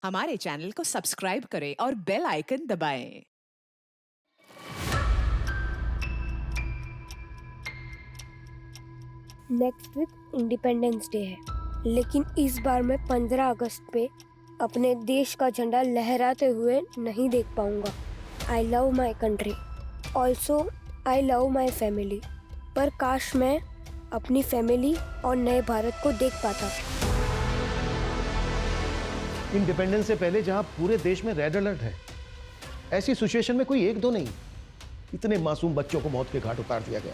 हमारे चैनल को सब्सक्राइब करें और बेल आइकन दबाएं। नेक्स्ट वीक इंडिपेंडेंस डे है, लेकिन इस बार मैं 15 अगस्त पे अपने देश का झंडा लहराते हुए नहीं देख पाऊंगा। I love my country, also I love my family. पर काश मैं अपनी फैमिली और नए भारत को देख पाता। इंडिपेंडेंस से पहले जहां पूरे देश में रेड अलर्ट है, ऐसी सिचुएशन में कोई एक दो नहीं, इतने मासूम बच्चों को मौत के घाट उतार दिया गया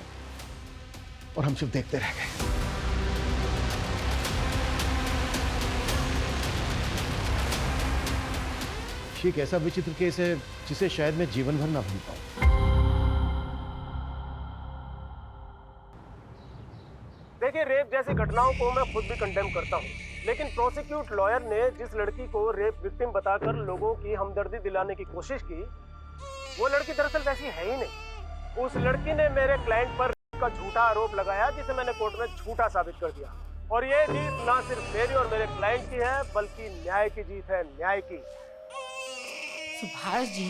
और हम सिर्फ देखते रह गए। ये एक ऐसा विचित्र केस है जिसे शायद मैं जीवन भर ना भूल पाऊं। देखिए, रेप जैसी घटनाओं को मैं खुद भी कंडेम करता हूँ, लेकिन प्रोसिक्यूट लॉयर ने जिस लड़की को रेप विक्टिम बताकर लोगों की हमदर्दी दिलाने की कोशिश की, वो लड़की दरअसल वैसी है ही नहीं। उस लड़की ने मेरे क्लाइंट पर का झूठा आरोप लगाया, जिसे मैंने कोर्ट में झूठा साबित कर दिया। और ये जीत ना सिर्फ मेरी और मेरे क्लाइंट की है, बल्कि न्याय की जीत है, न्याय की। सुभाष जी,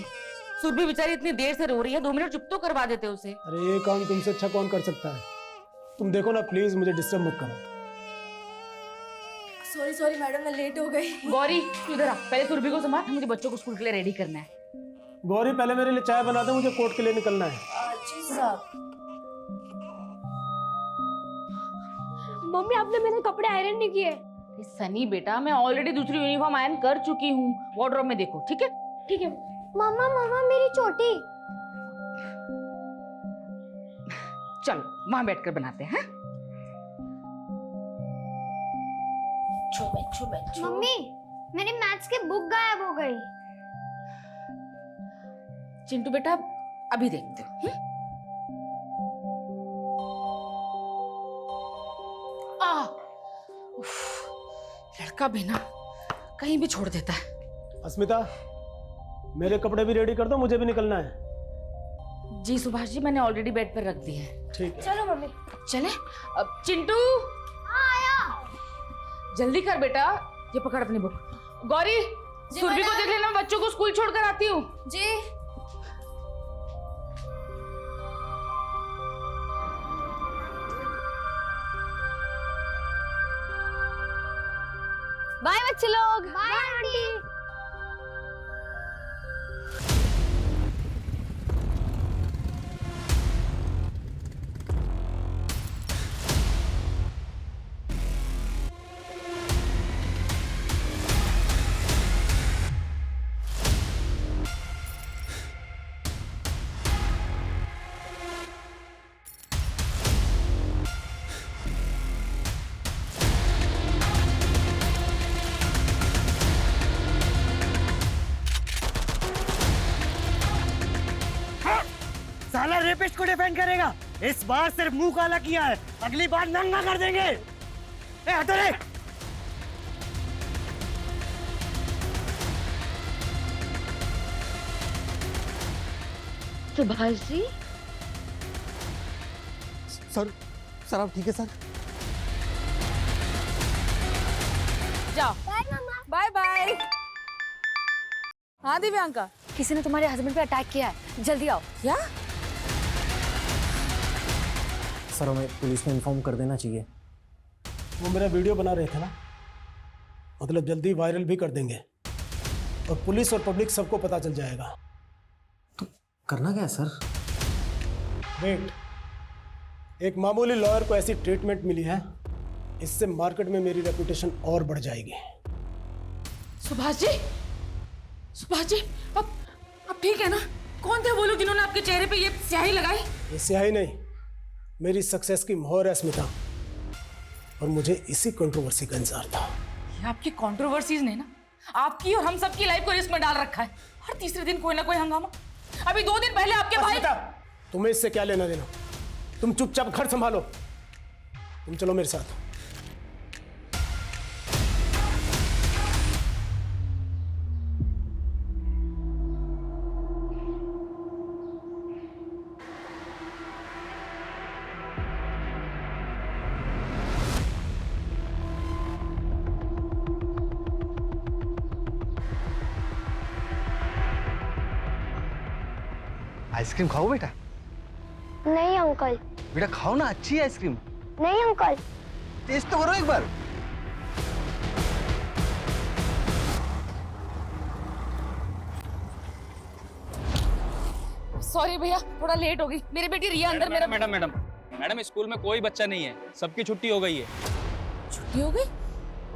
सुरभि बेचारी इतनी देर से रो रही है, 2 मिनट चुप तो करवा देते उसे। अरे ये काम तुमसे अच्छा कौन कर सकता है? तुम देखो ना, प्लीज मुझे डिस्टर्ब मत करो। सॉरी मैडम, मैं लेट हो गई। गौरी तू इधर आ, पहले सुरभि को संभाल, मुझे बच्चों को स्कूल के लिए रेडी करना है। गौरी पहले मेरे लिए चाय बना दो, मुझे कोर्ट के लिए निकलना है। जी साहब। मम्मी, आपने मेरे कपड़े आयरन नहीं किए। सनी बेटा, मैं ऑलरेडी दूसरी यूनिफॉर्म आयरन कर चुकी हूँ, वार्डरोब में देखो। ठीक है ठीक है। मामा मेरी चोटी। चलो वहां बैठकर बनाते हैं। मम्मी, मेरी मैथ्स की बुक गायब हो गई। चिंटू बेटा, अभी देखते हैं। लड़का भी ना कहीं भी छोड़ देता है। अस्मिता, मेरे कपड़े भी रेडी कर दो, मुझे भी निकलना है। जी सुभाष जी, मैंने ऑलरेडी बेड पर रख दिए हैं। ठीक है। चलो मम्मी। चले अब। चिंटू आया। जल्दी कर बेटा, ये पकड़ अपनी बुक। गौरी, सुरभि को देख लेना, बच्चों को स्कूल छोड़कर आती हूँ। जी। बाय बच्चे लोग। Bye aunty. साला रेपिस्ट को डिफेंड करेगा। इस बार सिर्फ मुंह काला किया है, अगली बार नंगा कर देंगे। ए हटो रे। सुभाष जी, सर आप ठीक है? सर जाओ। Bye bye. हाँ दिव्यांका, किसी ने तुम्हारे हस्बैंड पे अटैक किया है, जल्दी आओ। क्या? सर हमें पुलिस में इन्फॉर्म कर देना चाहिए। वो मेरा वीडियो बना रहे थे ना, मतलब जल्दी वायरल भी कर देंगे और पुलिस और पब्लिक सबको पता चल जाएगा। तो करना क्या है सर? वेट, एक मामूली लॉयर को ऐसी ट्रीटमेंट मिली है, इससे मार्केट में मेरी रेपुटेशन और बढ़ जाएगी। सुभाष जी, सुभाष जी, अब ठीक है ना? कौन थे वो लोग जिन्होंने आपके चेहरे पे ये स्याही लगाई? ये स्याही नहीं, मेरी सक्सेस की मोहर है स्मिता, और मुझे इसी कंट्रोवर्सी का इंतजार था। ये आपकी कंट्रोवर्सीज ने ना आपकी और हम सबकी लाइफ को रिस्क में डाल रखा है। हर तीसरे दिन कोई ना कोई हंगामा। अभी 2 दिन पहले आपके भाई। स्मिता, तुम्हें इससे क्या लेना देना? तुम चुपचाप घर संभालो। तुम चलो मेरे साथ। आइसक्रीम खाओ बेटा। नहीं अंकल। बेटा खाओ ना, अच्छी है आइसक्रीम। नहीं अंकल। टेस्ट तो करो एक बार। सॉरी भैया, थोड़ा लेट हो गई। मेरी बेटी रिया अंदर मेरा मैडम स्कूल में कोई बच्चा नहीं है, सबकी छुट्टी हो गई है। छुट्टी हो गई?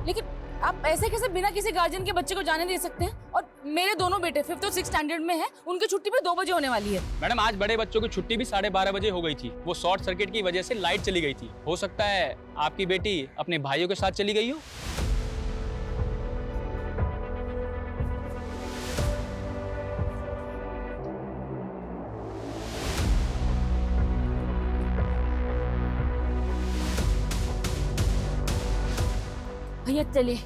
लेकिन आप ऐसे कैसे बिना किसी गार्जियन के बच्चे को जाने दे सकते हैं? और मेरे दोनों बेटे 5th और 6th स्टैंडर्ड में हैं, उनकी छुट्टी भी 2 बजे होने वाली है। मैडम आज बड़े बच्चों की छुट्टी भी 12:30 बजे हो गई थी। वो शॉर्ट सर्किट की वजह से लाइट चली गई थी। हो सकता है आपकी बेटी अपने भाइयों के साथ चली गई हो। भैया चलिए।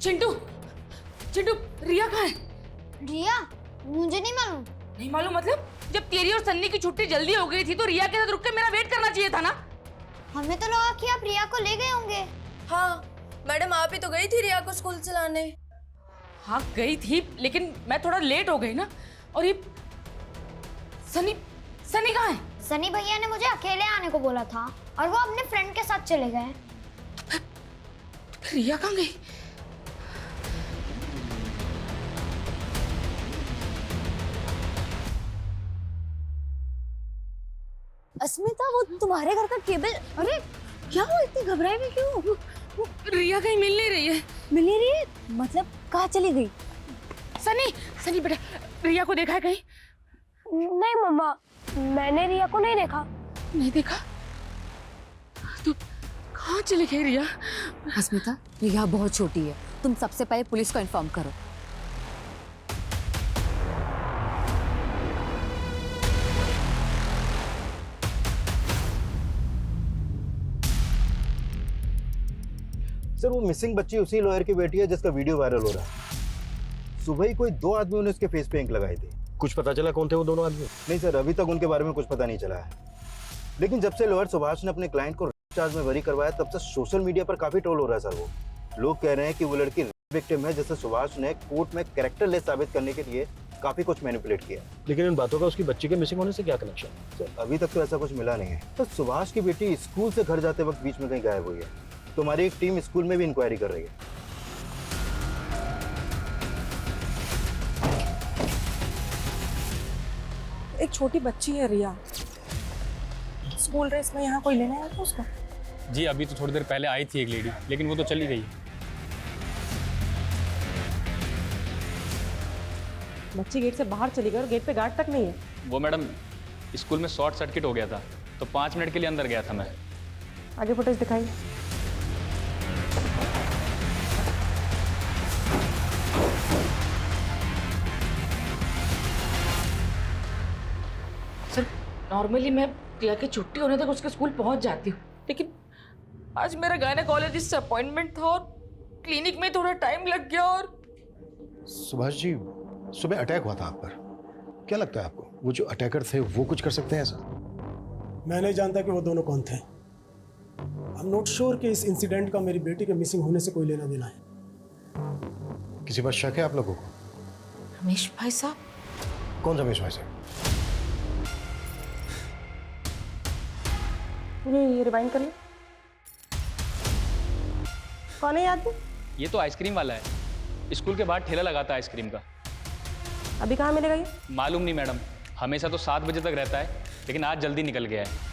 चिंटू, चिंटू, रिया कहाँ है? रिया? मुझे नहीं मालूम। नहीं मालूम मतलब? जब तेरी और सन्नी की छुट्टी जल्दी हो गई थी तो रिया के साथ रुक के मेरा वेट करना चाहिए था ना? हमें तो लगा कि आप रिया को ले गए होंगे। हाँ मैडम, आप ही तो गई थी रिया को स्कूल से लाने। हाँ गई थी, लेकिन मैं थोड़ा लेट हो गई ना। और ये सनी कहाँ है? सनी भैया ने मुझे अकेले आने को बोला था और वो अपने फ्रेंड के साथ चले गए। रिया कहाँ गई? अस्मिता, वो तुम्हारे घर का केबल। अरे क्या हुआ, इतनी घबराई हुई क्यों? रिया कहीं मिल नहीं रही है। मिल नहीं रही है? मतलब कहाँ चली गई? सनी बेटा, रिया को देखा है कहीं? नहीं मम्मा, मैंने रिया को नहीं देखा। नहीं देखा? तो कहाँ चली गई रिया? अस्मिता, रिया बहुत छोटी है, तुम सबसे पहले पुलिस को इन्फॉर्म करो। सर वो मिसिंग बच्ची उसी लॉयर की बेटी है जिसका वीडियो वायरल हो रहा है। सुबह ही कोई 2 आदमियों ने उसके फेस पे इंक लगाई थी। कुछ पता चला कौन थे वो दोनों आदमी? नहीं सर, अभी तक उनके बारे में कुछ पता नहीं चला है। लेकिन जब से लॉयर सुभाष ने अपने क्लाइंट को चार्ज में बरी करवाया तब से सोशल मीडिया पर काफी ट्रोल हो रहा है सर। वो लोग कह रहे हैं कि वो लड़की विक्टिम है, जिसे सुभाष ने कोर्ट में कैरेक्टरलेस साबित करने के लिए काफी कुछ मैनिपुलेट किया। लेकिन इन बातों का उसकी बच्ची के मिसिंग होने से क्या कनेक्शन? सर अभी तक तो ऐसा कुछ मिला नहीं है। तो सुभाष की बेटी स्कूल से घर जाते वक्त बीच में कहीं गायब हुई है। तो हमारी एक टीम स्कूल में भी इंक्वायरी कर रही है। एक छोटी बच्ची है रिया, स्कूल ड्रेस में यहाँ कोई लेने आया था उसको? जी अभी तो थोड़ी देर पहले आई थी एक लेडी, लेकिन वो तो चली गई। बच्ची गेट से बाहर चली गई और गेट पे गार्ड तक नहीं है। वो मैडम स्कूल में शॉर्ट सर्किट हो गया था, तो 5 मिनट के लिए अंदर गया था मैं। आगे फुटेज दिखाइए। सर नॉर्मली मैं रिया की छुट्टी होने तक उसके स्कूल पहुंच जाती हूँ, लेकिन आज मेरा गायनेकोलॉजिस्ट से अपॉइंटमेंट था और क्लिनिक में थोड़ा टाइम लग गया। और सुभाष जी, सुबह अटैक हुआ था आप पर, क्या लगता है आपको वो जो अटैकर थे वो कुछ कर सकते हैं ऐसा? मैं नहीं जानता कि वो दोनों कौन थे। आई एम नॉट श्योर कि इस इंसिडेंट का मेरी बेटी के मिसिंग होने से कोई लेना देना है। किसी पर शक है आप लोगों को? रमेश भाई साहब। कौन रमेश भाई साहब? ये रिवाइंड कर लो। कौन है ये आदमी? ये तो आइसक्रीम वाला है, स्कूल के बाहर ठेला लगाता है आइसक्रीम का। अभी कहाँ मिलेगा ये? मालूम नहीं मैडम, हमेशा तो 7 बजे तक रहता है, लेकिन आज जल्दी निकल गया है।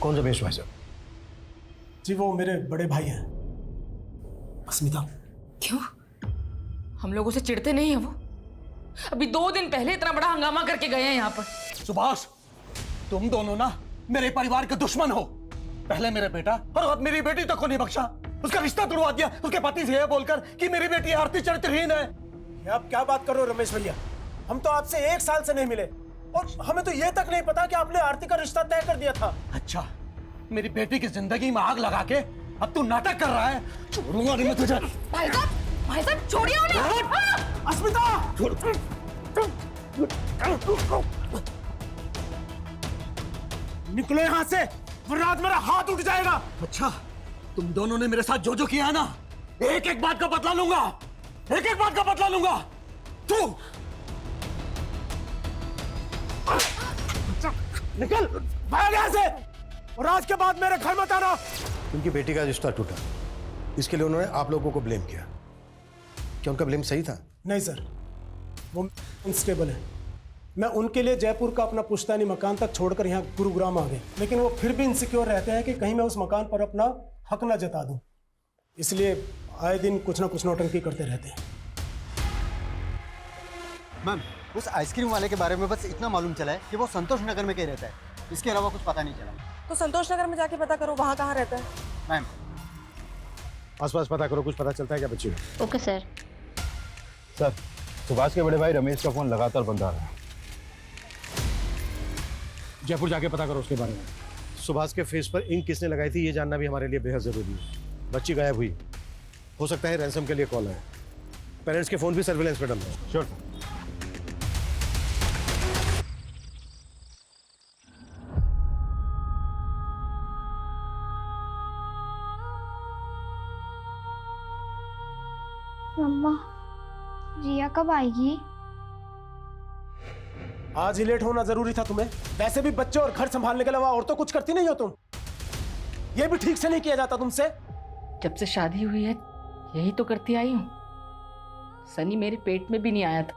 कौन रमेश भाई साहब? जी वो मेरे बड़े भाई हैं, अस्मिता। क्यों? हम लोगों से चिढ़ते नहीं है वो? अभी 2 दिन पहले इतना बड़ा हंगामा करके गए हैं यहाँ पर। सुभाष, तुम दोनों ना मेरे परिवार के दुश्मन हो। पहले मेरे बेटा और अब मेरी बेटी तक को नहीं बख्शा। उसका रिश्ता तोड़वा दिया उसके पति से बोलकर कि मेरी बेटी आरती चरित्रहीन है। ये आप क्या बात कर रहे हो रमेश भैया? हम तो आपसे 1 साल से नहीं मिले और हमें तो ये तक नहीं पता कि आपने आरती का रिश्ता तय कर दिया था। अच्छा, मेरी बेटी की जिंदगी में आग लगा के अब तू नाटक कर रहा है। छोड़ूंगा नहीं मैं तुझे। भाई साहब छोड़िए उन्हें। अस्मिता निकलो यहाँ से, वरना आज मेरा हाथ उठ जाएगा। अच्छा, तुम दोनों ने मेरे साथ जो जो किया है ना, एक एक बात का बदला लूंगा, एक एक बात का बदला लूंगा। तू निकल भाग यहाँ से, और आज के बाद मेरे घर मत आना। उनकी बेटी का रिश्ता टूटा, इसके लिए उन्होंने आप लोगों को ब्लेम किया। क्या उनका ब्लेम सही था? नहीं सर, वो अनस्टेबल है। मैं उनके लिए जयपुर का अपना पुश्तैनी मकान तक छोड़कर यहाँ गुरुग्राम आ गए, लेकिन वो फिर भी इनसिक्योर रहते हैं कि कहीं मैं उस मकान पर अपना हक ना जता दूं। इसलिए आए दिन कुछ ना कुछ नौटंकी करते रहते हैं। मैम, उस आइसक्रीम वाले के बारे में बस इतना मालूम चला है कि वो संतोष नगर में कहीं रहता है, इसके अलावा कुछ पता नहीं चला। तो संतोष नगर में जाके पता करो वहाँ कहाँ रहता है। मैम, आसपास पता करो, कुछ पता चलता है क्या बच्ची को? Okay sir. सर, सुभाष के बड़े भाई रमेश का फोन लगातार बंद आ रहा है। जयपुर जाके पता करो उसके बारे में। सुभाष के फेस पर इंक किसने लगाई थी ये जानना भी हमारे लिए बेहद जरूरी है। बच्ची गायब हुई, हो सकता है रैंसम के लिए कॉल है। पेरेंट्स के फोन भी सर्विलेंस पे डालना है। श्योर। मम्मा, रिया कब आएगी? आज ही लेट होना जरूरी था तुम्हें? वैसे भी बच्चे और घर संभालने के अलावा और तो कुछ करती नहीं हो तुम। ये भी ठीक से नहीं किया जाता तुमसे। जब से शादी हुई है यही तो करती आई हूँ। सनी मेरे पेट में भी नहीं आया था,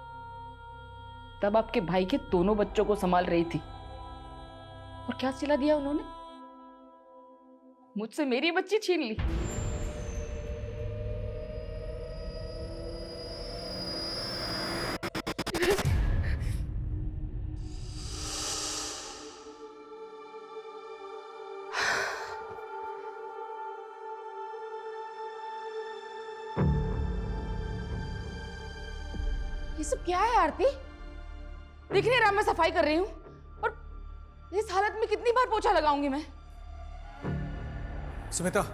तब आपके भाई के दोनों बच्चों को संभाल रही थी। और क्या सिला दिया उन्होंने? मुझसे मेरी बच्ची छीन ली। ये सब क्या है आरती? दिख नहीं रहा मैं सफाई कर रही हूँ, और इस हालत में कितनी बार पोछा लगाऊंगी मैं? सुमिता,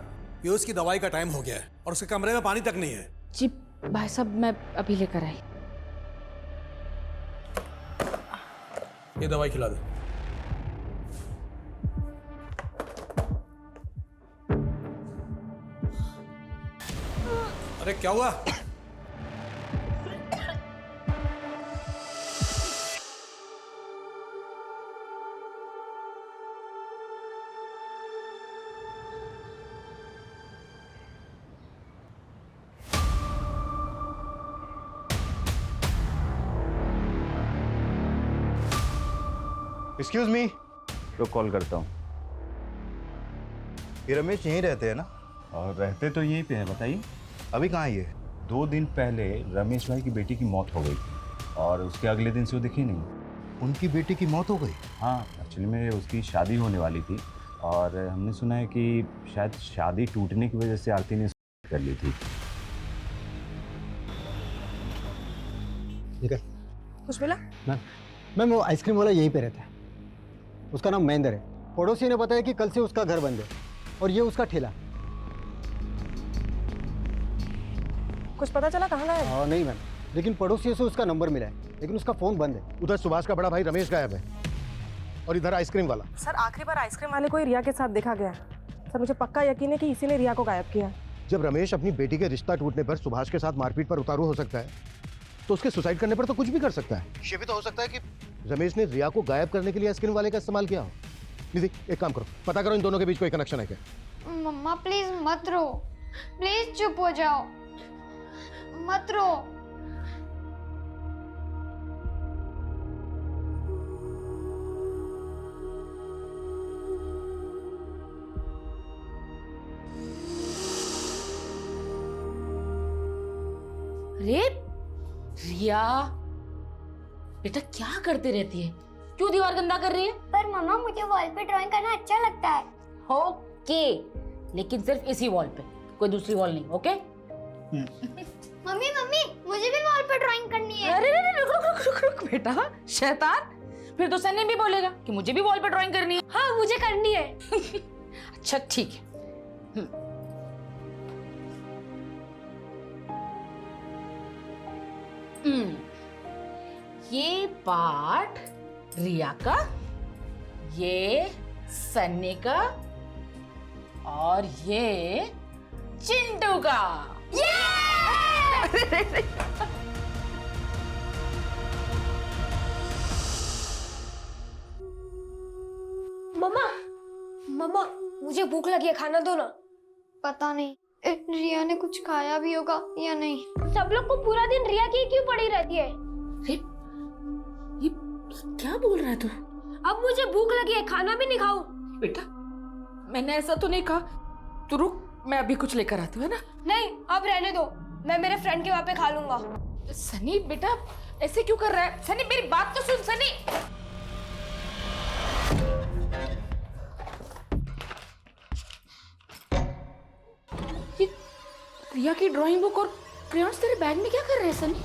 ये उसकी दवाई का टाइम हो गया है और उसके कमरे में पानी तक नहीं है। जी भाई साहब, मैं अभी लेकर आई। ये दवाई खिला दो। अरे क्या हुआ? एक्सक्यूज मी, तो कॉल करता हूँ। ये रमेश यहीं रहते हैं ना? और रहते तो यहीं पे हैं। बताइए अभी कहाँ है ये? 2 दिन पहले रमेश भाई की बेटी की मौत हो गई और उसके अगले दिन से वो दिखी नहीं। उनकी बेटी की मौत हो गई? हाँ, एक्चुअली में उसकी शादी होने वाली थी और हमने सुना है कि शायद शादी टूटने की वजह से आरती ने कर ली थी। ठीक है। कुछ मिला? मैम, वो आइसक्रीम वाला यहीं पे रहता है। उसका नाम महेंद्र है। पड़ोसी ने बताया कि कल से उसका घर बंद है और ये उसका ठेला। कुछ पता चला कहाँ गया है? नहीं मैम, लेकिन पड़ोसियों से उसका नंबर मिला है, लेकिन उसका फोन बंद है। उधर सुभाष का बड़ा भाई रमेश गायब है और इधर आइसक्रीम वाला। सर, आखिरी बार आइसक्रीम वाले को ही रिया के साथ देखा गया। सर, मुझे पक्का यकीन है कि इसी ने रिया को गायब किया। जब रमेश अपनी बेटी के रिश्ता टूटने पर सुभाष के साथ मारपीट पर उतारू हो सकता है, तो उसके सुसाइड करने पर तो कुछ भी कर सकता है। ये भी तो हो सकता है कि रमेश ने रिया को गायब करने के लिए आइसक्रीम वाले का इस्तेमाल किया हो। निधि, एक काम करो, पता करो इन दोनों के बीच कोई कनेक्शन है क्या। मम्मा प्लीज मत रो, प्लीज चुप हो जाओ, मत रो। अरे रिया बेटा, क्या करते रहती है? क्यों दीवार गंदा कर रही है? पर मम्मा, मुझे वॉल पे ड्राइंग करना अच्छा लगता है। ओके, लेकिन सिर्फ इसी वॉल पे, कोई दूसरी वॉल नहीं। ओके? मम्मी मम्मी, मुझे भी वॉल पे ड्राइंग करनी है। अरे रुक रुक रुक रुक रुक बेटा, शैतान। फिर तो सनी भी बोलेगा कि मुझे भी वॉल पे ड्राइंग करनी है। हाँ, मुझे करनी है। अच्छा ठीक है। ये पार्ट रिया का, ये सन्नी का और ये चिंटू का। मम्मा मम्मा मुझे भूख लगी है, खाना दो ना। पता नहीं रिया ने कुछ खाया भी होगा या नहीं। सब लोग को पूरा दिन रिया की क्यों पड़ी रहती है? ये क्या बोल रहा है तू? अब मुझे भूख लगी है, खाना भी नहीं खाऊं? बेटा मैंने ऐसा तो नहीं कहा। तू रुक, मैं अभी कुछ लेकर आती हूँ, है ना? नहीं अब रहने दो, मैं मेरे फ्रेंड के वहाँ पे खा लूंगा। सनी बेटा ऐसे क्यों कर रहा है? सनी मेरी बात तो सुन सनी। ये रिया की ड्राइंग बुक और क्रेयॉन्स तेरे बैग में क्या कर रहे हैं सनी?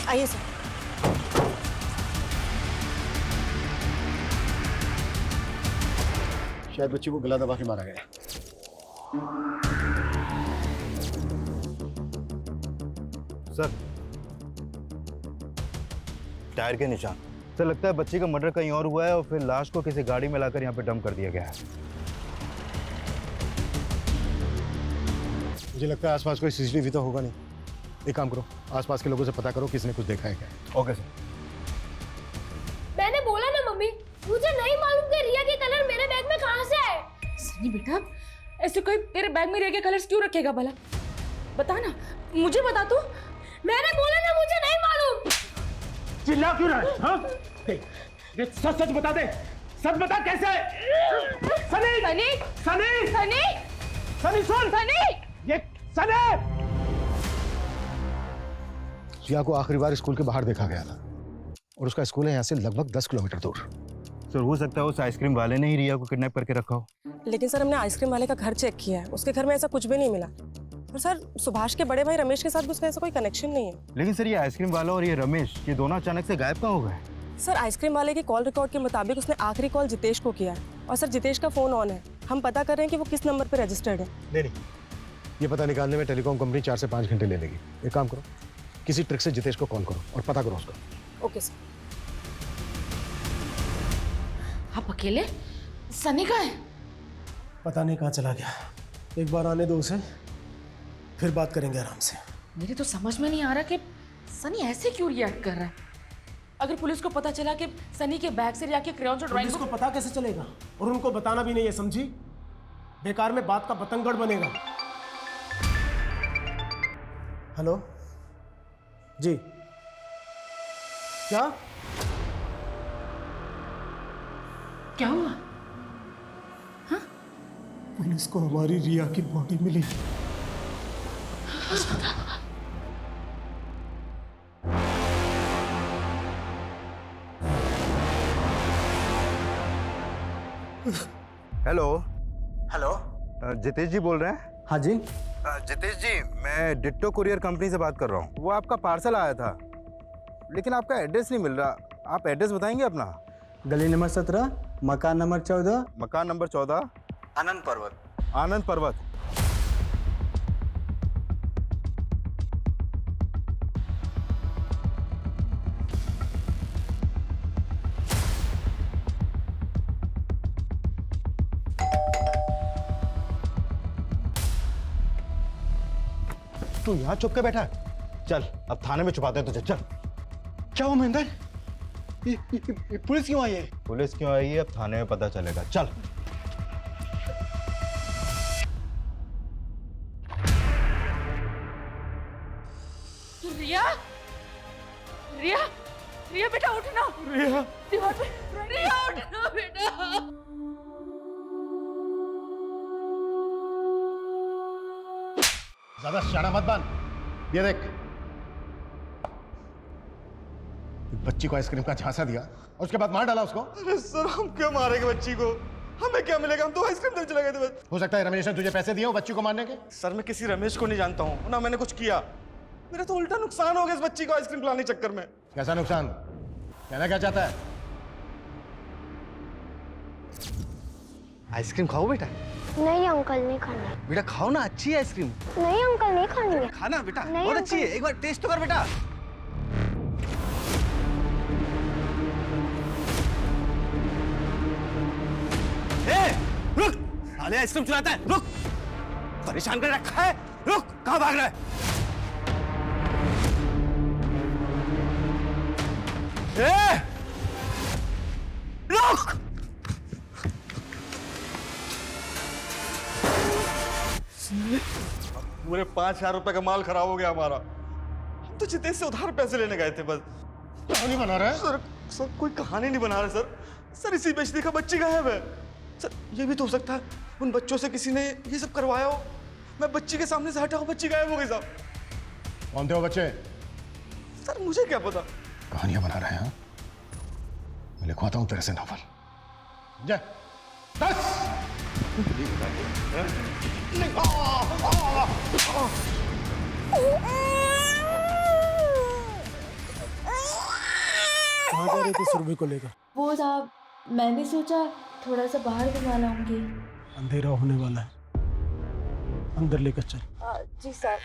आइए सर। शायद बच्ची को गला दबा के मारा गया। सर टायर के निशान। सर लगता है बच्ची का मर्डर कहीं और हुआ है और फिर लाश को किसी गाड़ी में लाकर यहाँ पे डंप कर दिया गया है। मुझे लगता है आसपास कोई सीसीटीवी तो होगा नहीं। एक काम करो, आसपास के लोगों से पता करो किसने कुछ देखा है क्या। Okay sir. मैंने बोला ना मम्मी, मुझे नहीं मालूम कि रिया के कलर मेरे बैग में कहाँ से आए। सनी बेटा ऐसे कोई तेरे बैग में रिया के कलर्स क्यों रखेगा भला? बता ना, मुझे बता तू। मैंने बोला ना मुझे नहीं मालूम। चिल्ला क्यों रहा है? हाँ? ये सच सच बता दे, सच बता कैसे? सनी सनी सनी सनी सनी सुन, सनी ये सनी। रिया को आखिरी बार स्कूल के बाहर देखा गया था और उसका स्कूल है यहाँ से लगभग 10 किलोमीटर दूर। सर हो सकता है उस आइसक्रीम वाले ने ही रिया को किडनैप करके रखा हो। लेकिन सर हमने आइसक्रीम वाले का घर चेक किया है, उसके घर में ऐसा कुछ भी नहीं मिला। और सर सुभाष के बड़े भाई रमेश के साथ भी उसका ऐसा कोई कनेक्शन नहीं है। लेकिन सर ये आइसक्रीम वाला और ये रमेश, ये दोनों अचानक से गायब कहाँ हो गए? सर आइसक्रीम वाले की कॉल रिकॉर्ड के मुताबिक उसने आखिरी कॉल जितेश को किया है और सर जितेश का फोन ऑन है। हम पता कर रहे हैं कि वो किस नंबर पर रजिस्टर्ड है। नहीं, ये पता निकालने में टेलीकॉम कंपनी 4 से 5 घंटे ले लेगी। एक काम करो, किसी ट्रिक से जितेश को कॉल करो और पता करो उसका। Okay sir. आप अकेले? सनी कहाँ है? पता नहीं कहाँ चला गया। एक बार आने दो उसे, फिर बात करेंगे आराम से। मेरे तो समझ में नहीं आ रहा कि सनी ऐसे क्यों रिएक्ट कर रहा है। अगर पुलिस को पता चला कि सनी के बैग से रिया के क्रेयॉन्स और ड्राइंग पुलिस को पता कैसे चलेगा? और उनको बताना भी नहीं है, समझी? बेकार में बात का बतंगड़ बनेगा। हेलो जी, क्या क्या हुआ? पुलिस को हमारी रिया की बॉडी मिली। हेलो हेलो जितेश जी बोल रहे हैं? हाँ जी। जितेश जी मैं डिट्टो कुरियर कंपनी से बात कर रहा हूँ। वो आपका पार्सल आया था लेकिन आपका एड्रेस नहीं मिल रहा। आप एड्रेस बताएंगे अपना? गली नंबर 17, मकान नंबर 14। मकान नंबर 14, आनंद पर्वत। आनंद पर्वत। तू यहाँ चुप के बैठा है? चल अब थाने में छुपाते हैं तुझे। चल। क्या हुआ महेंद्र? ये पुलिस क्यों आई है? पुलिस क्यों आई है अब थाने में पता चलेगा। चल। रिया रिया रिया बेटा उठना। रिया दीवार पे रिया उठना बेटा। ज्यादा शाना मत बन। ये देख, बच्ची को आइसक्रीम का झांसा दिया और उसके बाद मार डाला उसको। अरे सर हम क्यों मारेंगे बच्ची को? हमें क्या मिलेगा? हम तो आइसक्रीम देने चले गए थे बस। हो सकता है रमेश ने तुझे पैसे दिए हो बच्ची को मारने के। सर मैं किसी रमेश को नहीं जानता हूँ, ना मैंने कुछ किया। मेरा तो उल्टा नुकसान हो गया इस बच्ची को आइसक्रीम खिलाने के चक्कर में। कैसा नुकसान? कहना क्या चाहता है? आइसक्रीम खाओ बेटा। नहीं अंकल, नहीं खानी। बेटा खाओ ना, अच्छी है आइसक्रीम। नहीं अंकल, नहीं खानी है। खाना बेटा, नहीं बहुत अच्छी है, अंकल। एक बार टेस्ट तो कर बेटा। रुक, साले आइसक्रीम चुराता है, रुक। परेशान कर रखा है, रुक, कहाँ भाग रहा है? रुक। पूरे 5,000 रुपए का माल खराब हो गया हमारा। हम तो जितेश से उधार पैसे लेने गए थे बस। कहानी बना रहा है? सर कोई कहानी नहीं बना रहा सर। सर इसी बेच देखा बच्ची गायब है। सर ये भी तो हो सकता है उन बच्चों से किसी ने ये सब करवाया हो। मैं बच्ची के सामने से हटा हूँ, बच्ची गायब हो गई साहब। कौन थे वो बच्चे? सर मुझे क्या पता। कहानियां बना रहे हैं? मैं लिखवाता हूँ तेरे से नॉवल। जा, दस। कहाँ जा रहे थे सुरभि को लेकर? वो साहब, मैंने सोचा थोड़ा सा बाहर घुमा लाऊंगी। अंधेरा होने वाला है, अंदर लेकर चल। जी सर।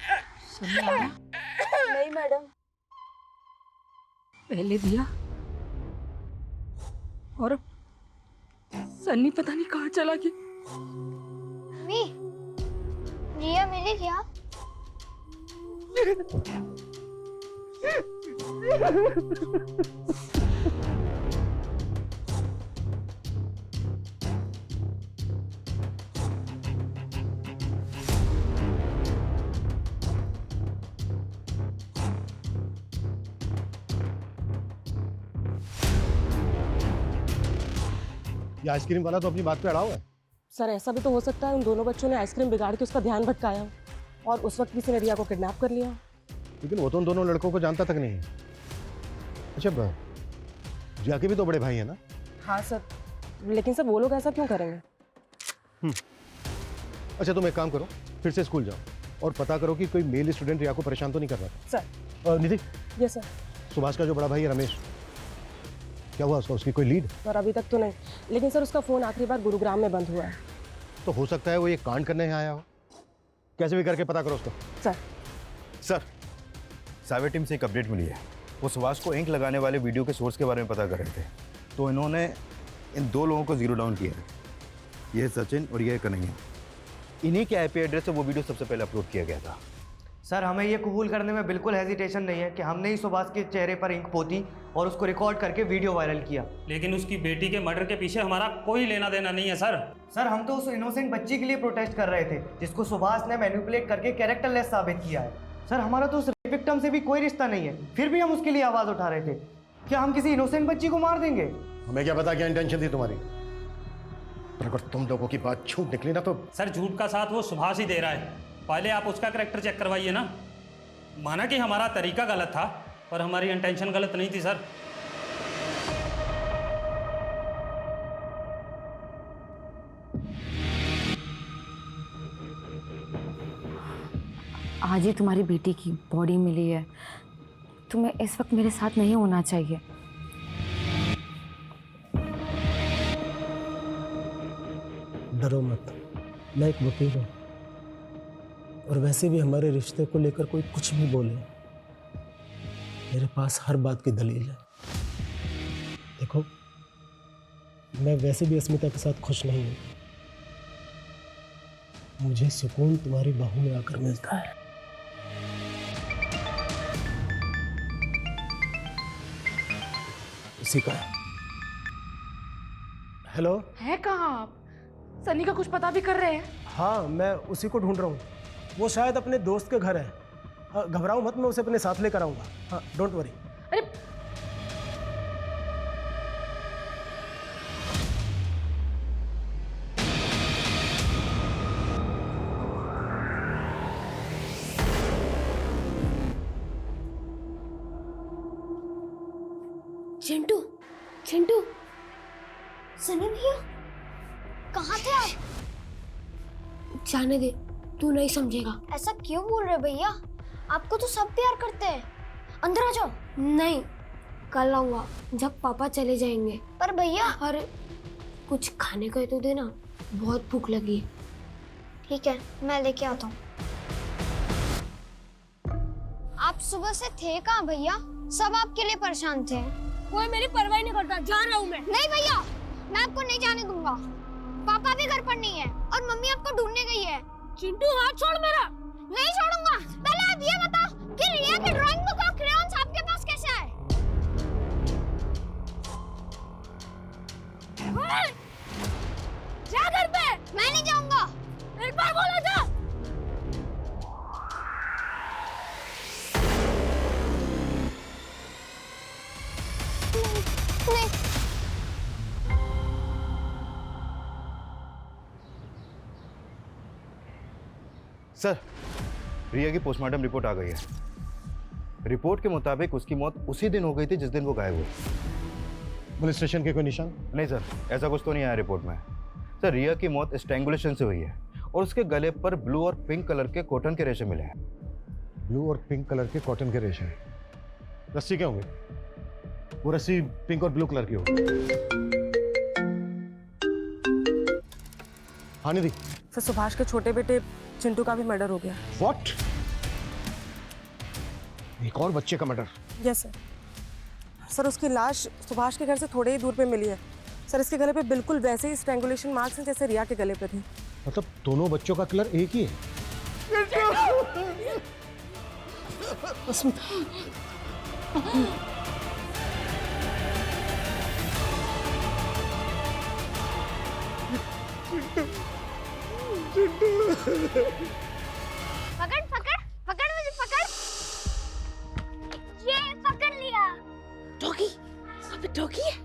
नहीं मैडम। पहले दिया और अब सन्नी पता नहीं कहाँ चला गया। मी, रिया मिली क्या? ये आइसक्रीम वाला तो अपनी बात पे अड़ा हुआ है। सर ऐसा भी तो हो सकता है उन दोनों बच्चों ने आइसक्रीम बिगाड़ के उसका ध्यान भटकाया हो और उस वक्त किसी ने रिया को किडनैप कर लिया। लेकिन वो तो उन दोनों लड़कों को जानता तक नहीं है। अच्छा, रिया के भी तो बड़े भाई है ना? हाँ सर, लेकिन सर वो लोग ऐसा क्यों करेंगे? अच्छा तुम एक काम करो, फिर से स्कूल जाओ और पता करो कि कोई मेल स्टूडेंट रिया को परेशान तो नहीं कर रहा था। Sir. Nidhi. Yes sir. Subhash का जो बड़ा भाई है रमेश, क्या हुआ उसका? उसकी कोई लीड? सर अभी तक तो नहीं, लेकिन सर उसका फोन आखिरी बार गुरुग्राम में बंद हुआ है। तो हो सकता है वो ये कांड करने यहाँ आया हो। कैसे भी करके पता करो उसको। सर साइबर टीम से एक अपडेट मिली है। वो सुभाष को इंक लगाने वाले वीडियो के सोर्स के बारे में पता कर रहे थे, तो इन्होंने इन दो लोगों को जीरो डाउन किया है। ये है सचिन और ये है कन्हैया। इन्हीं के आईपी एड्रेस से वो वीडियो सबसे पहले अपलोड किया गया था। सर हमें ये कबूल करने में बिल्कुल हेजिटेशन नहीं है कि हमने ही सुभाष के चेहरे पर इंक पोती और उसको रिकॉर्ड करके वीडियो वायरल किया। लेकिन उसकी बेटी के मर्डर के पीछे हमारा कोई लेना देना नहीं है सर। सर हम तो उस इनोसेंट बच्ची के लिए प्रोटेस्ट कर रहे थे जिसको सुभाष ने मैनिपुलेट करके कैरेक्टरलेस साबित किया है। सर हमारा तो उस रेप विक्टिम से भी कोई रिश्ता नहीं है, फिर भी हम उसके लिए आवाज़ उठा रहे थे। क्या हम किसी इनोसेंट बच्ची को मार देंगे? हमें क्या पता क्या इंटेंशन थी तुम्हारी, पर अगर तुम लोगों की बात झूठ निकली ना तो। सर झूठ का साथ वो सुभाष ही दे रहा है। पहले आप उसका कैरेक्टर चेक करवाइए ना। माना कि हमारा तरीका गलत था, पर हमारी इंटेंशन गलत नहीं थी सर। आज ही तुम्हारी बेटी की बॉडी मिली है, तुम्हें इस वक्त मेरे साथ नहीं होना चाहिए। डरो मत, मैं एक वकील हूँ और वैसे भी हमारे रिश्ते को लेकर कोई कुछ भी बोले, मेरे पास हर बात की दलील है। देखो मैं वैसे भी अस्मिता के साथ खुश नहीं हूँ। मुझे सुकून तुम्हारी बाहों में आकर मिलता है। उसी का। हेलो। है कहाँ आप? सनी का कुछ पता भी कर रहे हैं? हाँ मैं उसी को ढूंढ रहा हूँ, वो शायद अपने दोस्त के घर है। हाँ घबराओ मत, मैं उसे अपने साथ लेकर आऊँगा। हाँ डोंट वरी। अरे चिंटू, चिंटू, सनी भैया कहाँ थे आप? जाने दे, तू नहीं समझेगा। ऐसा क्यों बोल रहे भैया? आपको तो सब प्यार करते हैं। अंदर आ जाओ। नहीं, कल आऊंगा जब पापा चले जाएंगे। पर भैया। अरे कुछ खाने का तो देना, बहुत भूख लगी है। ठीक है, मैं लेके आता हूँ। आप सुबह से थे कहाँ भैया? सब आपके लिए परेशान थे। कोई मेरी परवाह नहीं करता, जा रहा हूँ मैं। नहीं भैया, मैं आपको नहीं जाने दूंगा। पापा भी घर पर नहीं है और मम्मी आपको ढूंढने गई है। चिंटू हाथ छोड़ मेरा। नहीं छोड़ूंगा। पहले आप ये बताओ कि रिया की ड्राइंग बुक और क्रेयॉन्स आपके पास कैसे आए? जा घर पे। मैं नहीं जाऊंगा। एक बार बोला था। नहीं। सर, रिया की पोस्टमार्टम रिपोर्ट आ गई है। रिपोर्ट के मुताबिक उसकी मौत उसी दिन हो गई थी जिस दिन वो गायब हुई। पुलिस स्टेशन के कोई निशान? नहीं सर, ऐसा कुछ तो नहीं आया रिपोर्ट में। सर, रिया की मौत स्ट्रैंगुलेशन से हुई है और उसके गले पर ब्लू और पिंक कलर के कॉटन के रेशे मिले हैं। ब्लू और पिंक कलर के कॉटन के रेशे? रस्सी क्या होंगे? वो रस्सी पिंक और ब्लू कलर की होगी। हाँ निधि। सर, सुभाष के छोटे बेटे चिंटू का भी मर्डर हो गया। What? एक और बच्चे का मर्डर? Yes sir. सर, उसकी लाश सुभाष के घर से थोड़े ही दूर पे मिली है। सर, इसके गले पे बिल्कुल वैसे ही स्ट्रैंगुलेशन मार्क्स हैं जैसे रिया के गले पे थे। मतलब दोनों बच्चों का कलर एक ही है? पकड़ पकड़ पकड़ मुझे पकड़। ये पकड़ लिया। डॉगी, अबे डॉगी है।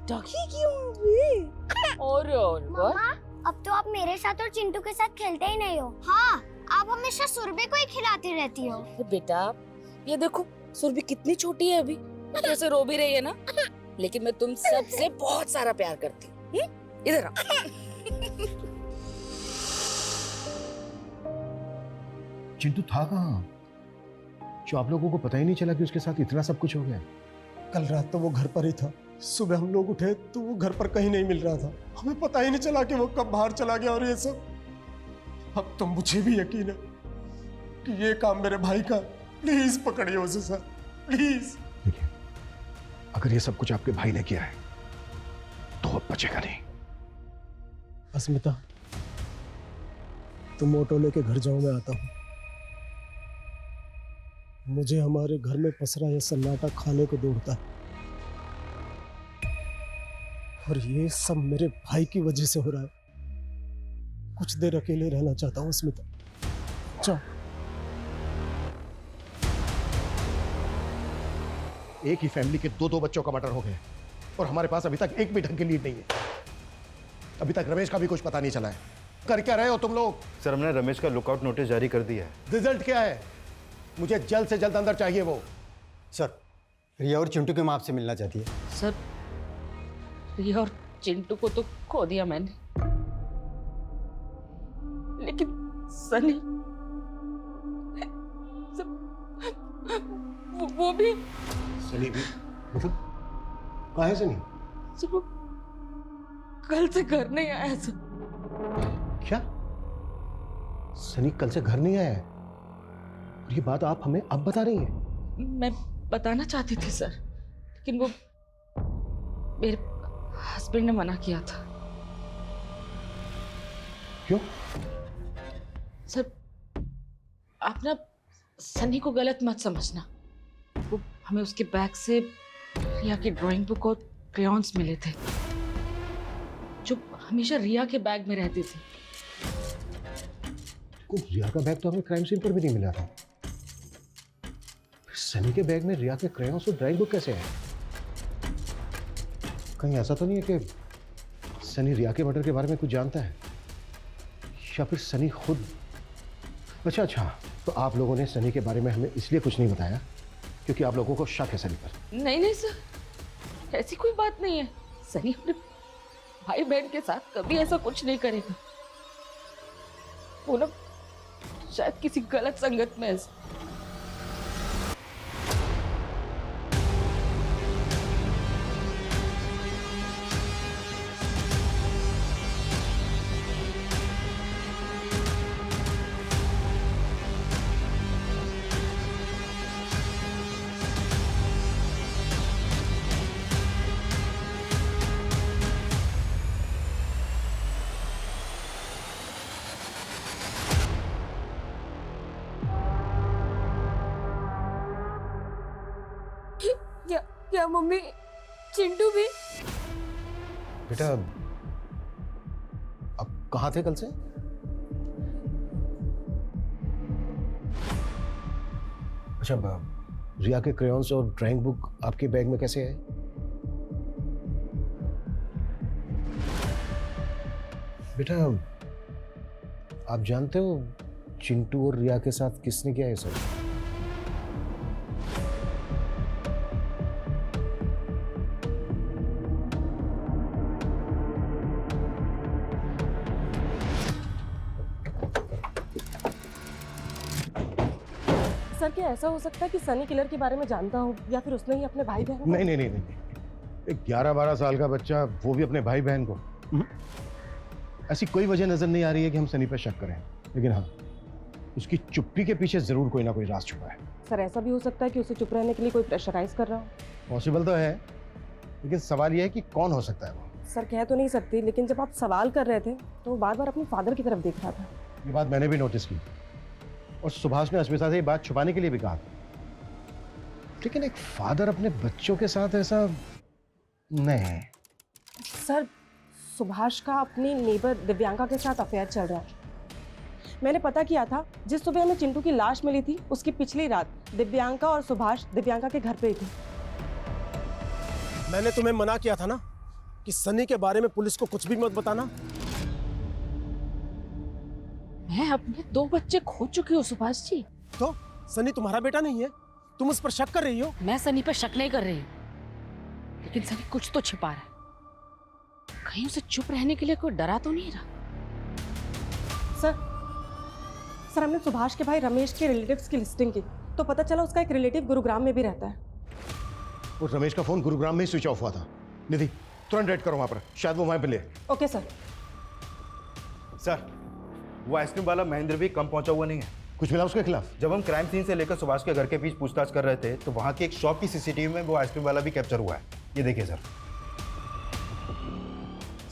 डॉगी क्यों भी? और मम्मा, अब तो आप मेरे साथ और चिंटू के साथ खेलते ही नहीं हो। हाँ, आप हमेशा सुरभि को ही खिलाती रहती हो। बेटा, ये देखो सुरभि कितनी छोटी है अभी, जैसे रो भी रही है ना। लेकिन मैं तुम सबसे बहुत सारा प्यार करती हूँ। इधर आओ। चिंटू था कहाँ जो आप लोगों को पता ही नहीं चला कि उसके साथ इतना सब कुछ हो गया? कल रात तो वो घर पर ही था। सुबह हम लोग उठे तो वो घर पर कहीं नहीं मिल रहा था। हमें पता ही नहीं चला कि वो कब बाहर चला गया। और ये सब अब तो मुझे भी यकीन है कि ये काम मेरे भाई का। प्लीज पकड़िए उसे सर, प्लीज। देखिए, अगर ये सब कुछ आपके भाई ने किया है तो अब बचेगा नहीं। अस्मिता, तुम ऑटो लेके घर जाओ, मैं आता हूँ। मुझे हमारे घर में पसरा यह सन्नाटा खाने को दौड़ता है और ये सब मेरे भाई की वजह से हो रहा है। कुछ देर अकेले रहना चाहता हूँ अस्मिता। जाओ। एक ही फैमिली के दो बच्चों का मर्डर हो गया और हमारे पास अभी तक एक भी ढंग की लीड नहीं है। अभी तक रमेश का भी कुछ पता नहीं चला है। कर क्या रहे हो तुम लोग? सर, हमने रमेश का लुकआउट नोटिस जारी कर दिया है। रिजल्ट क्या है? मुझे जल्द से जल्द अंदर चाहिए वो। सर, रिया और चिंटू की माँ आपसे मिलना चाहती है। सर, रिया और चिंटू को तो खो दिया मैंने, लेकिन सनी वो भी। सनी भी? मतलब कहाँ है सनी? सर, वो कल से घर नहीं आया सर। क्या? सनी कल से घर नहीं आया है? और ये बात आप हमें अब बता रही हैं? मैं बताना चाहती थी सर, लेकिन वो मेरे हस्बैंड ने मना किया था। क्यों? सर, आप ना सनी को गलत मत समझना। वो हमें उसके बैग से रिया की ड्राइंग बुक और क्रेयॉन्स मिले थे जो हमेशा रिया के बैग में रहती थी। रिया का बैग तो हमें क्राइम सीन पर भी नहीं मिला था। सनी के बैग में रिया के क्रेयॉन्स और ड्राइंग बुक कैसे है? कहीं ऐसा तो नहीं है कि सनी रिया के मर्डर के बारे में कुछ जानता है या फिर सनी खुद? अच्छा, तो आप लोगों ने सनी के बारे में हमें इसलिए कुछ नहीं बताया क्योंकि आप लोगों को शक है सनी पर? नहीं सर, ऐसी कोई बात नहीं है। सनी अपने भाई बहन के साथ कभी ऐसा कुछ नहीं करेगा। वो ना शायद किसी गलत संगत में है। क्या मम्मी चिंटू भी? बेटा अब कहाँ थे कल से? अच्छा, रिया के क्रेयॉन्स और ड्राइंग बुक आपके बैग में कैसे आए? बेटा आप जानते हो चिंटू और रिया के साथ किसने किया है सब? सर क्या ऐसा हो सकता है कि सनी किलर के बारे में जानता हो या फिर उसने ही अपने भाई बहन को? नहीं नहीं नहीं नहीं, एक 11-12 साल का बच्चा, वो भी अपने भाई बहन को। ऐसी कोई वजह नजर नहीं आ रही है कि हम सनी पर शक करें, लेकिन हाँ उसकी चुप्पी के पीछे जरूर कोई ना कोई राज छुपा है। सर ऐसा भी हो सकता है कि उसे चुप रहने के लिए कोई प्रेशराइज कर रहा हो। पॉसिबल तो है, लेकिन सवाल यह है कि कौन हो सकता है वो। सर कह तो नहीं सकती, लेकिन जब आप सवाल कर रहे थे तो वो बार बार अपने फादर की तरफ देख रहा था। ये बात मैंने भी नोटिस की और सुभाष ने अस्मिता से ये बात छुपाने के लिए भी कहा था, लेकिन एक फादर अपने बच्चों के साथ ऐसा नहीं। सर सुभाष का अपनी नेबर दिव्यांका के साथ अफेयर चल रहा है। मैंने पता किया था, जिस सुबह हमें चिंटू की लाश मिली थी उसकी पिछली रात दिव्यांका और सुभाष दिव्यांका के घर पे ही थे। मैंने तुम्हें मना किया था ना कि सनी के बारे में पुलिस को कुछ भी मत बताना। मैं अपने 2 बच्चे खो चुकी हूँ सुभाष जी। तो सनी तुम्हारा बेटा नहीं है? तुम उस पर शक कर रही हो? मैं सनी पर शक नहीं कर रही, लेकिन सनी कुछ तो छिपा रहा है। कहीं उसे चुप रहने के लिए कोई डरा तो नहीं रहा? सर हमने सुभाष के भाई रमेश के रिलेटिव्स की लिस्टिंग की तो पता चला उसका एक रिलेटिव गुरुग्राम में भी रहता है। और रमेश का फोन गुरुग्राम में ही स्विच ऑफ हुआ था। निधि तुरंत रेड करो वहां पर, शायद वो वहां पे ले। Okay sir. सर वो आइसक्रीम वाला महेंद्र भी कम पहुंचा हुआ नहीं है। कुछ मिला उसके खिलाफ? जब हम क्राइम सीन से लेकर सुभाष के घर के बीच पूछताछ कर रहे थे तो वहां की एक शॉप की सीसीटीवी में वो आइसक्रीम वाला भी कैप्चर हुआ है। ये देखिए सर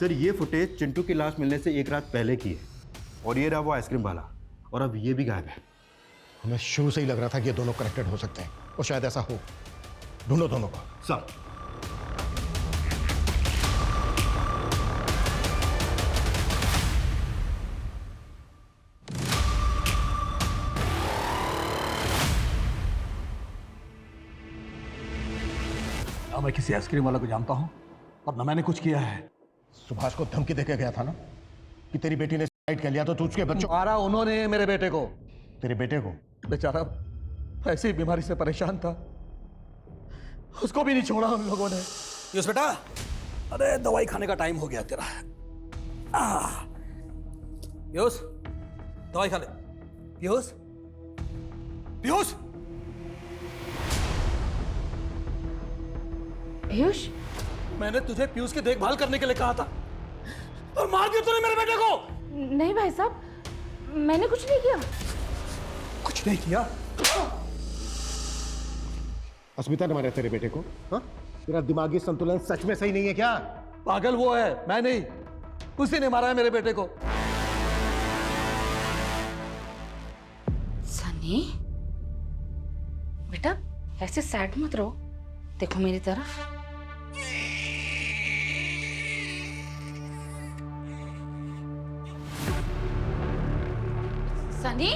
ये फुटेज चिंटू की लाश मिलने से 1 रात पहले की है और ये रहा वो आइसक्रीम वाला, और अब ये भी गायब है। हमें शुरू से ही लग रहा था कि ये दोनों कनेक्टेड हो सकते हैं और शायद ऐसा हो। ढूंढो दोनों को। सर ना मैं किसी आइसक्रीम वाला को जानता हूं और ना मैंने कुछ किया है। सुभाष को धमकी देके गया था ना कि तेरी बेटी ने सुसाइड कर लिया तो तू उसके बच्चों। मारा उन्होंने मेरे बेटे को। तेरे बेटे को? बेचारा ऐसी बीमारी से परेशान था, उसको भी नहीं छोड़ा हम लोगों ने। पीयूष बेटा, अरे दवाई खाने का टाइम हो गया तेरा। पीयूष दवाई खा ले। पीयूष पीयूष पीयूष, मैंने तुझे पीयूष की देखभाल करने के लिए कहा था और मार दिया तूने मेरे बेटे को। नहीं भाई साहब, मैंने कुछ नहीं किया। कुछ नहीं किया? अस्मिता ने मारा तेरे बेटे को? हाँ? तेरा दिमागी संतुलन सच में सही नहीं है क्या? पागल वो है, मैं नहीं। उसी ने मारा है मेरे बेटे को। सनी बेटा ऐसे सैड मत रहो, देखो मेरी तरफ। सनी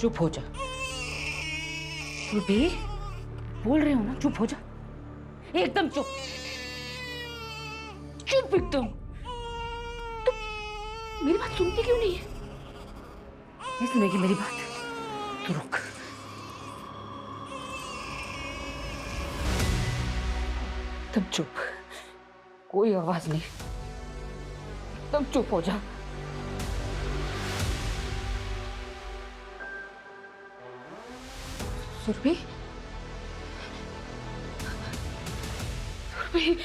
चुप हो जा। बे बोल रहे हो ना, चुप हो जा, एकदम चुप, चुप एकदम। तुम मेरी बात सुनती क्यों नहीं है? नहीं सुनेगी मेरी बात तो रुक। तब चुप, कोई आवाज नहीं, तब चुप हो जा। सुरभि, सुरभि,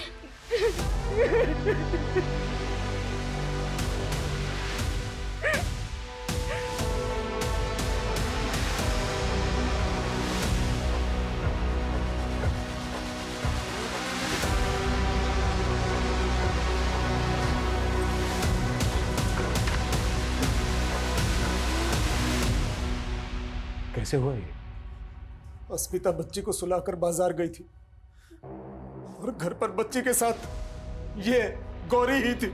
कैसे हुआ ये? अस्मिता बच्ची को सुलाकर बाजार गई थी और घर पर बच्ची के साथ ये गौरी ही थी।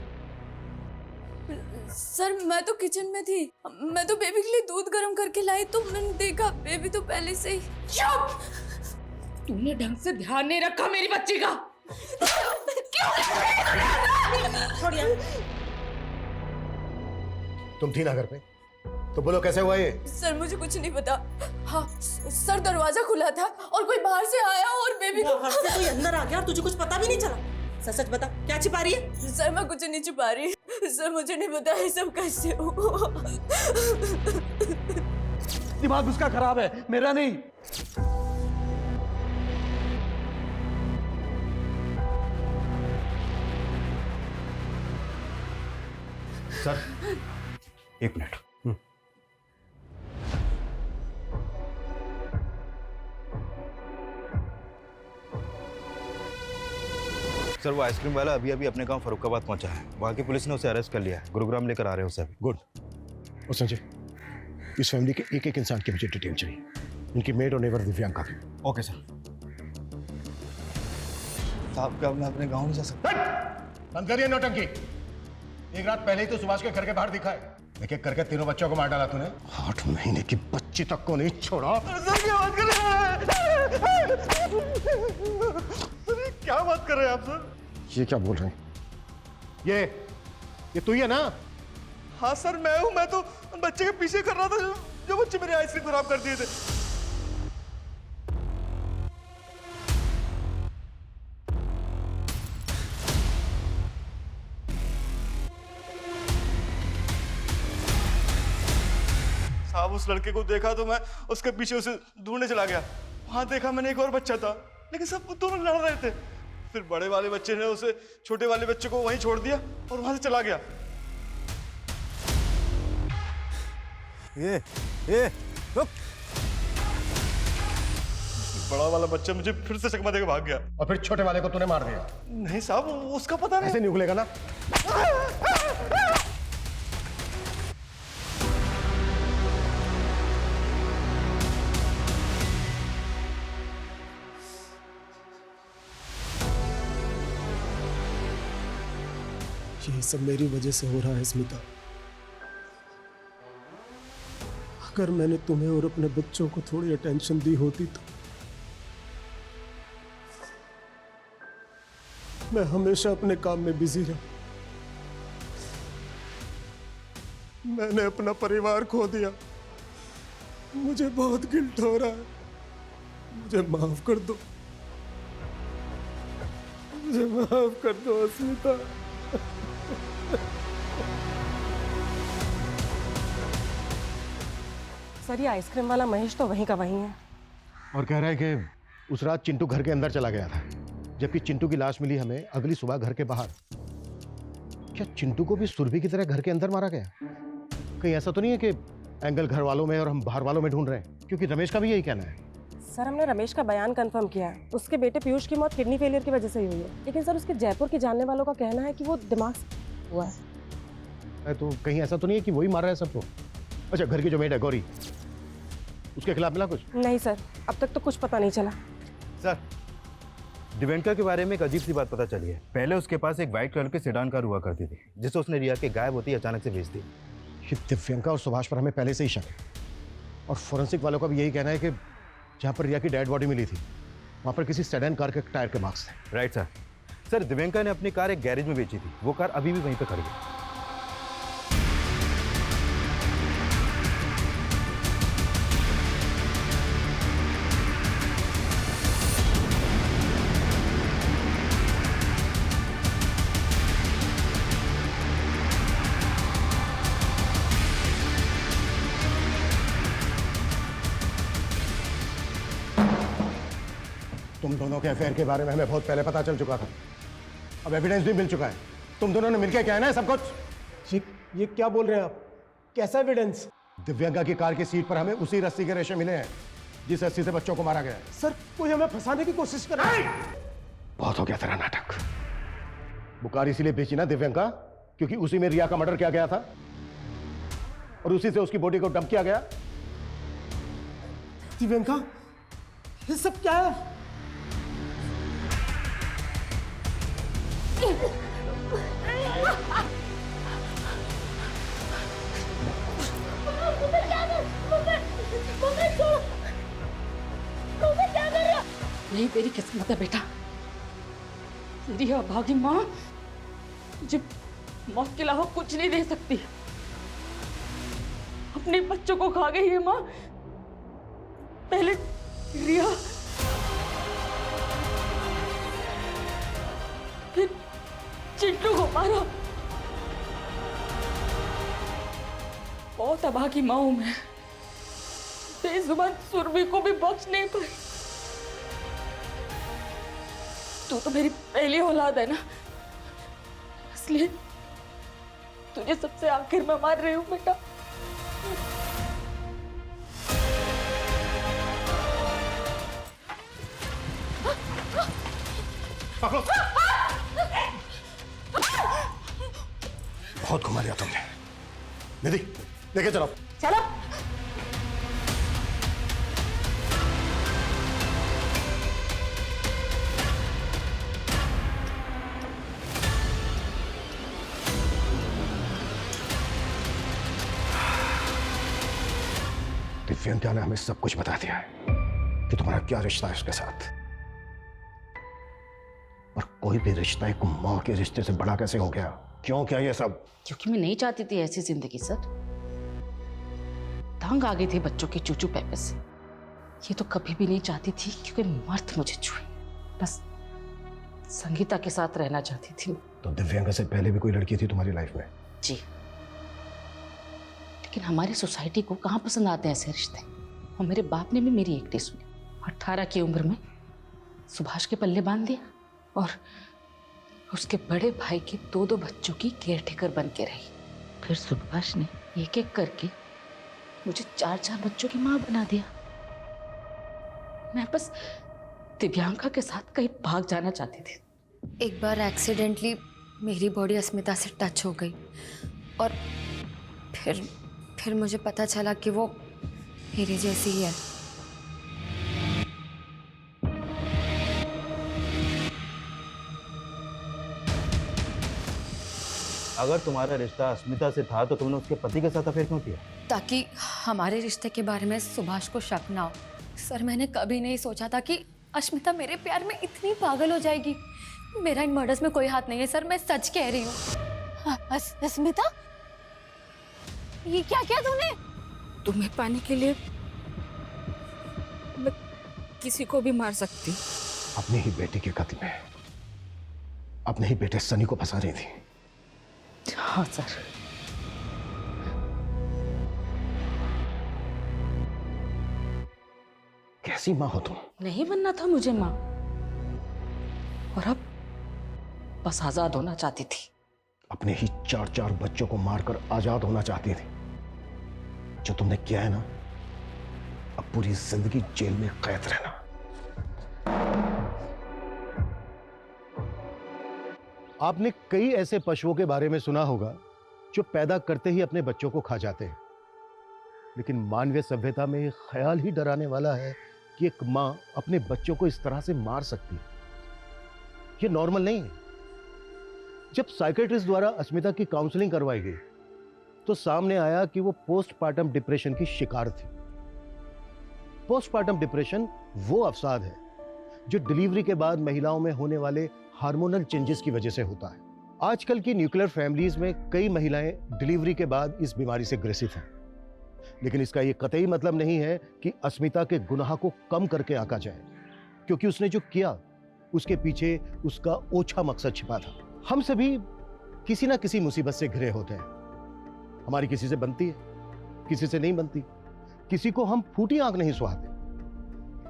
सर मैं तो किचन में थी, मैं तो बेबी के लिए दूध गर्म करके लाई तो मैंने देखा बेबी तो पहले से ही। चुप! तूने ढंग से ध्यान नहीं रखा मेरी बच्ची का। छोड़िए। तुम थी ना घर पे, तो बोलो कैसे हुआ ये? सर मुझे कुछ नहीं पता। हाँ सर दरवाजा खुला था और कोई बाहर से आया और बेबी को बाहर से कोई अंदर आ गया और तुझे कुछ पता भी नहीं चला। सच सच बता, क्या छिपा रही है? सर मैं कुछ नहीं छिपा रही। सर मुझे नहीं पता ये सब कैसे हुआ। दिमाग उसका खराब है, मेरा नहीं। सर एक मिनट। सर वो आइसक्रीम वाला अभी अभी अपने गांव फरुखाबाद पहुंचा है। वहां की पुलिस ने उसे अरेस्ट कर लिया है। गुरुग्राम लेकर आ रहे हैं उसे अभी। गुड। और संजय, इस फैमिली के एक एक इंसान की मुझे डिटेल चाहिए, इनकी मेड और नेबर दिव्यांका की। Okay sir. साहब क्या मैं अपने गांव नहीं जा सकता? बंद करिए नौटंकी। एक रात पहले ही तो सुभाष के घर के बाहर दिखा है। एक एक करके तीनों बच्चों को मार डाला तूने। 8 महीने की बच्ची तक को नहीं छोड़ा। क्या बात कर रहे हैं आप सर? ये क्या बोल रहे हैं? ये तू ही है ना? हाँ सर मैं हूँ। मैं तो बच्चे के पीछे कर रहा था जो बच्चे मेरी आइसक्रीम खराब कर दिए थे। साहब उस लड़के को देखा तो मैं उसके पीछे उसे ढूंढने चला गया। वहां देखा मैंने एक और बच्चा था, लेकिन सब दोनों लड़ रहे थे। फिर बड़े वाले बच्चे ने उसे छोटे वाले बच्चे को वहीं छोड़ दिया और वहां से चला गया। ये रुक। बड़ा वाला बच्चा मुझे फिर से चकमा देकर भाग गया। और फिर छोटे वाले को तूने मार दिया? नहीं साहब उसका पता नहीं। ऐसे नहीं उगलेगा ना। ये सब मेरी वजह से हो रहा है स्मिता। अगर मैंने तुम्हें और अपने बच्चों को थोड़ी अटेंशन दी होती तो मैं हमेशा अपने काम में बिजी रहा। मैंने अपना परिवार खो दिया। मुझे बहुत गिल्ट हो रहा है। मुझे माफ कर दो। मुझे माफ कर दो स्मिता। सर ये आइसक्रीम वाला महेश तो वहीं का वहीं है और कह रहा है कि उस रात चिंटू घर के अंदर चला गया था, जबकि चिंटू की लाश मिली हमें अगली सुबह घर के बाहर। क्या चिंटू को भी सुरभि की तरह घर के अंदर मारा गया? कहीं ऐसा तो नहीं है कि एंगल घर वालों में और हम बाहर वालों में ढूंढ रहे हैं? क्योंकि रमेश का भी यही कहना है। सर हमने रमेश का बयान कंफर्म किया है। उसके बेटे पीयूष की मौत किडनी फेलियर की वजह से ही हुई है, लेकिन सर उसके जयपुर के जानने वालों का कहना है कि वो दिमाग से हुआ है। तो कहीं ऐसा तो नहीं है कि वही मार रहा है सबको? अच्छा, घर की जो मेड है गौरी, उसके खिलाफ मिला कुछ? नहीं सर, अब तक तो कुछ पता नहीं चला। सर दिव्यांका के बारे में एक अजीब सी बात पता चली है। पहले उसके पास एक व्हाइट कलर की सेडान कार हुआ करती थी, जिसे उसने रिया के गायब होती अचानक से बेच दी। दिव्यांका और सुभाष पर हमें पहले से ही शक है, और फोरेंसिक वालों का भी यही कहना है कि जहाँ पर रिया की डेड बॉडी मिली थी वहाँ पर किसी सेडान कार के टायर के मार्क्स थे। Right sir. सर दिव्यांका ने अपनी कार एक गैरेज में बेची थी। वो कार अभी भी वहीं पर खड़ी है। तुम दोनों के अफेयर के बारे में हमें बहुत पहले पता चल चुका था। अब एविडेंस भी मिल चुका है। तुम दोनों ने मिलकर क्या है ना सब कुछ। ये क्या बोल रहे हैं आप? कैसा एविडेंस? दिव्यांका की कार की सीट पर हमें उसी रस्सी के रेशे मिले हैं जिस रस्सी से बच्चों को मारा गया है। सर कोई हमें फंसाने की कोशिश कर रहा है। बहुत हो गया तेरा नाटक। वो कार इसीलिए बेची ना दिव्यांका, क्योंकि उसी में रिया का मर्डर किया गया था और उसी से उसकी बॉडी को डंप किया गया। दिव्यांका, ये सब क्या है? यही तेरी किस्मत है बेटा। तेरी अभागी माँ तुझे मौत के अलावा कुछ नहीं दे सकती। अपने बच्चों को खा गई है माँ। पहले रिया, फिर चिंटू को मारा। बहुत अभागी माँ हूं मैं। बेजुबान सुरभि को भी बख्श नहीं पाई। तू तो मेरी पहली औलाद है ना, इसलिए तुझे सबसे आखिर में मार रही हूँ बेटा। बहुत घुमा लिया तुमने। निधि, लेके चलो। चलो। दिव्यांका ने हमें सब कुछ बता दिया है कि तुम्हारा क्या रिश्ता है उसके साथ। और कोई भी रिश्ता एक माँ के रिश्ते से बड़ा कैसे हो गया? क्यों क्या ये सब? क्योंकि मैं नहीं चाहती थी ऐसी जिंदगी सर। तंग आ गई थी बच्चों के चूचू पैपे से। ये तो कभी भी नहीं चाहती थी क्योंकि मर्द मुझे छुए। बस संगीता के साथ रहना चाहती थी। तो दिव्यांका से पहले भी कोई लड़की थी तुम्हारी लाइफ में? जी, लेकिन हमारी सोसाइटी को कहाँ पसंद आते हैं ऐसे रिश्ते। और मेरे बाप ने भी मेरी एक नहीं सुनी। 18 की उम्र में सुभाष के पल्ले बांध दिया और उसके बड़े भाई के 2-2 बच्चों की केयरटेकर बन के रही। फिर सुभाष ने एक एक करके मुझे 4-4 बच्चों की माँ बना दिया। मैं बस दिव्यांका के साथ कहीं भाग जाना चाहती थी। एक बार एक्सीडेंटली मेरी बॉडी अस्मिता से टच हो गई और फिर मुझे पता चला कि वो मेरी जैसी ही है। अगर तुम्हारा रिश्ता अस्मिता से था तो तुमने उसके पति के साथ अफेयर क्यों किया? ताकि हमारे रिश्ते के बारे में सुभाष को शक ना हो। सर, मैंने कभी नहीं सोचा था कि अस्मिता मेरे प्यार में इतनी पागल हो जाएगी। मेरा इन मर्डर्स में कोई हाथ नहीं है सर, मैं सच कह रही हूँ। अस्मिता, ये क्या किया तूने? तुम्हें पाने के लिए मैं किसी को भी मार सकती। अपनी ही बेटी के कत्ल में अपने ही बेटे सनी को फंसा रही थी। हाँ सर। कैसी माँ हो तुम? नहीं बनना था मुझे माँ, और अब बस आजाद होना चाहती थी। अपने ही 4-4 बच्चों को मारकर आजाद होना चाहती थी। जो तुमने किया है ना, अब पूरी जिंदगी जेल में कैद रहना। आपने कई ऐसे पशुओं के बारे में सुना होगा जो पैदा करते ही अपने बच्चों को खा जाते हैं, लेकिन मानवीय सभ्यता में एक ख्याल ही डराने वाला है कि एक मां अपने बच्चों को इस तरह से मार सकती है। ये नॉर्मल नहीं है। जब साइकेट्रिस्ट द्वारा अस्मिता की काउंसलिंग करवाई गई तो सामने आया कि वो पोस्टपार्टम डिप्रेशन की शिकार थी। पोस्टपार्टम डिप्रेशन वो अवसाद है जो डिलीवरी के बाद महिलाओं में होने वाले हार्मोनल चेंजेस की वजह से होता है। आजकल की न्यूक्लियर फैमिलीज में कई महिलाएं डिलीवरी के बाद इस बीमारी से ग्रसित हैं, लेकिन इसका ये कतई मतलब नहीं है कि अस्मिता के गुनाह को कम करके आंका जाए, क्योंकि उसने जो किया उसके पीछे उसका ओछा मकसद छिपा था। हम सभी किसी ना किसी मुसीबत से घिरे होते हैं। हमारी किसी से बनती है, किसी से नहीं बनती, किसी को हम फूटी आंख नहीं सुहाते।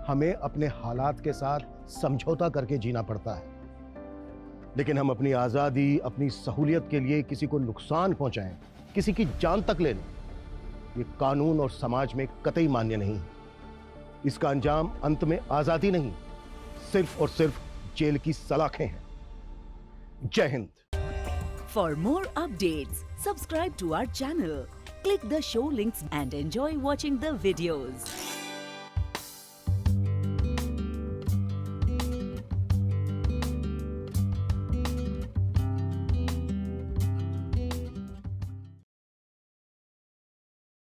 हमें अपने हालात के साथ समझौता करके जीना पड़ता है, लेकिन हम अपनी आजादी, अपनी सहूलियत के लिए किसी को नुकसान पहुंचाएं, किसी की जान तक ले लें, ये कानून और समाज में कतई मान्य नहीं है। इसका अंजाम अंत में आजादी नहीं, सिर्फ और सिर्फ जेल की सलाखें हैं। जय Hind. For more updates, subscribe to our channel, click the show links and enjoy watching the videos.